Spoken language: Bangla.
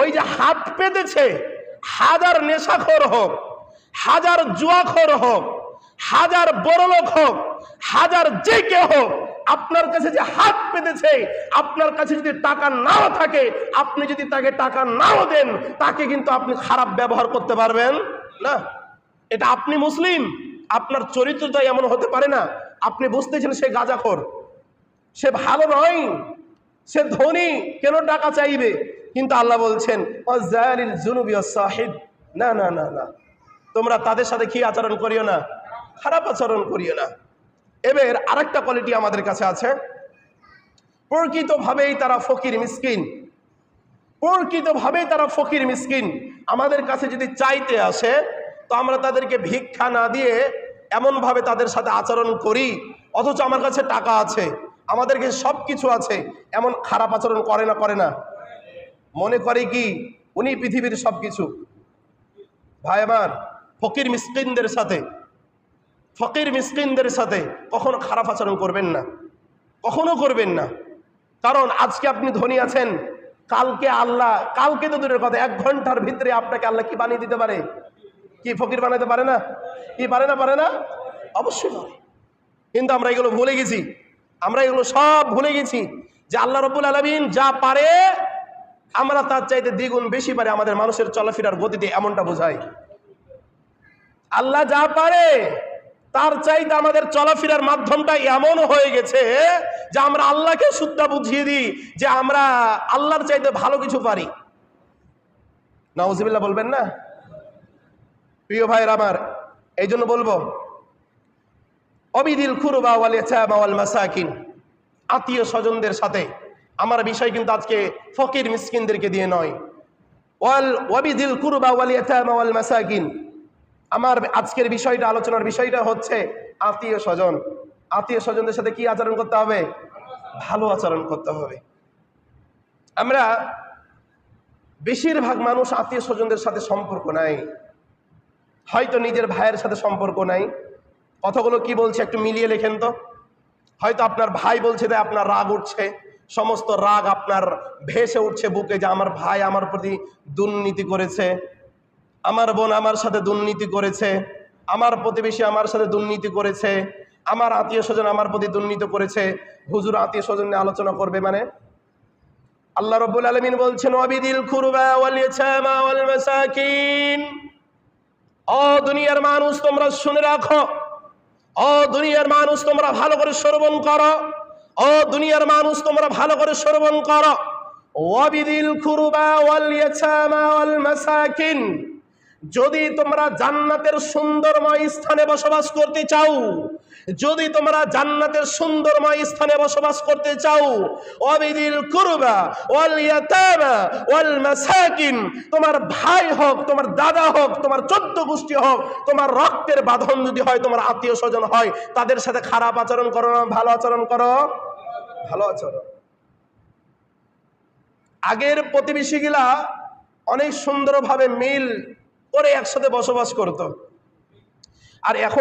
ওই যে হাত পেতেছে, হাজার নেশাখোর হোক, হাজার জুয়াখোর হোক, হাজার বড়লোক হোক, হাজার যে কে হোক, আপনার কাছে যে হাত পেতেছে, আপনার কাছে যদি টাকা নাও থাকে, আপনি যদি তাকে টাকা নাও দেন, তাকে কিন্তু আপনি খারাপ ব্যবহার করতে পারবেন না। এটা আপনি মুসলিম, আপনার চরিত্রটা এমন হতে পারে না আপনি বুঝতেছেন সে গাঁজাখোর, সে ভালো নয়, সে ধনী, কেন টাকা চাইবে? কিন্তু আল্লাহ বলছেন না না না না, তোমরা তাদের সাথে কি আচরণ করিও না, খারাপ আচরণ করিও না। এবার আরেকটা কোয়ালিটি আমাদের কাছে আছে, প্রকৃতভাবেই তারা ফকির মিসকিন, প্রকৃতভাবেই তারা ফকির মিসকিন। আমাদের কাছে যদি চাইতে আসে তো আমরা তাদেরকে ভিক্ষা না দিয়ে এমনভাবে তাদের সাথে আচরণ করি, অথচ আমার কাছে টাকা আছে, আমাদের কাছে সব কিছু আছে, এমন খারাপ আচরণ করে না? করে না? মনে করে কি উনি পৃথিবীর সব কিছু? ভাই আমার, ফকির মিসকিনদের সাথে, ফকির মিসকিনদের সাথে কখনো খারাপ আচরণ করবেন না, কখনো করবেন না। কারণ আজকে আপনি ধনী আছেন, কালকে আল্লাহ, কালকে তো দূরের কথা, 1 ঘন্টার ভিতরে আপনাকে আল্লাহ কি বানিয়ে দিতে পারে? কি ফকির বানাতে পারে না? কি পারে না? পারে না? অবশ্যই পারে। কিন্তু আমরা এগুলো ভুলে গেছি, আমরা এগুলো সব ভুলে গেছি যে আল্লাহ রাব্বুল আলামিন যা পারে আমরা তার চাইতে দ্বিগুণ বেশি পারে আমাদের মানুষের চলাফেরার গতিতে, এমনটা বোঝায়। আল্লাহ যা পারে তার চাইতে আমাদের চলাফেরার মাধ্যমটা এমন হয়ে গেছে যে আমরা আল্লাহকে সূত্রটা বুঝিয়ে দিই যে আমরা আল্লাহর চাইতে ভালো কিছু পারি। নাউজুবিল্লাহ বলবেন না? প্রিয় ভাইয়ের আমার, এই জন্য বলবো অবিদিল কুরবা ওয়াল ইয়াতামা ওয়াল মাসাকিন, আত্মীয় স্বজনদের সাথে, আমার বিষয় কিন্তু আজকে ফকির মিসকিনদেরকে দিয়ে নয়, ওয়াবিদিল কুরবা ওয়াল ইয়াতামা ওয়াল মাসাকিন, আমার আজকের বিষয়টা, আলোচনার বিষয়টা হচ্ছে আত্মীয় স্বজন। আত্মীয় স্বজনদের সাথে কি আচরণ করতে হবে? ভালো আচরণ করতে হবে। আমরা বেশিরভাগ মানুষ আত্মীয় স্বজনদের সাথে সম্পর্ক নাই, হয়তো নিজের ভাইয়ের সাথে সম্পর্ক নাই। কথাগুলো কি বলছে একটু মিলিয়ে লেখেন তো। হয়তো আপনার ভাই বলছে যে আপনার রাগ উঠছে, সমস্ত রাগ আপনার ভেসে উঠছে বুকে যে আমার ভাই আমার প্রতি দুর্নীতি করেছে, আমার বোন আমার সাথে দুর্নীতি করেছে, আমার প্রতিবেশী আমার সাথে দুর্নীতি করেছে, আমার আত্মীয় স্বজন আমার প্রতি দুর্নীতি করেছে। হুজুর আত্মীয় স্বজন নিয়ে আলোচনা করবে মানে? আল্লাহ রাব্বুল আলামিন বলছেন ওয়াবিদিল কুরবা ওয়াল ইয়াতামা ওয়াল মাসাকিন। ও দুনিয়ার মানুষ তোমরা শুনে রাখো, ও দুনিয়ার মানুষ তোমরা ভালো করে শ্রবণ করো, ও দুনিয়ার মানুষ তোমরা ভালো করে শ্রবণ করো। ওয়াবিদিল কুরবা ওয়াল ইয়াতামা ওয়াল মাসাকিন, যদি তোমরা জান্নাতের সুন্দরময় স্থানে বসবাস করতে চাও, যদি তোমরা জান্নাতের সুন্দরময় স্থানে বসবাস করতে চাও, ওয়াবিদিল কুরবা ওয়াল ইয়াতামা ওয়াল মাসাকিন, তোমার ভাই হোক, তোমার দাদা হোক, তোমার 14 গোষ্ঠী হোক, তোমার রক্তের বাঁধন যদি হয়, তোমার আত্মীয় স্বজন হয়, তাদের সাথে খারাপ আচরণ করো না, ভালো আচরণ করো? ভালো আচরণ। আগের প্রতিবেশীগুলা অনেক সুন্দরভাবে মিল করে একসাথে বসবাস করত, আর এখন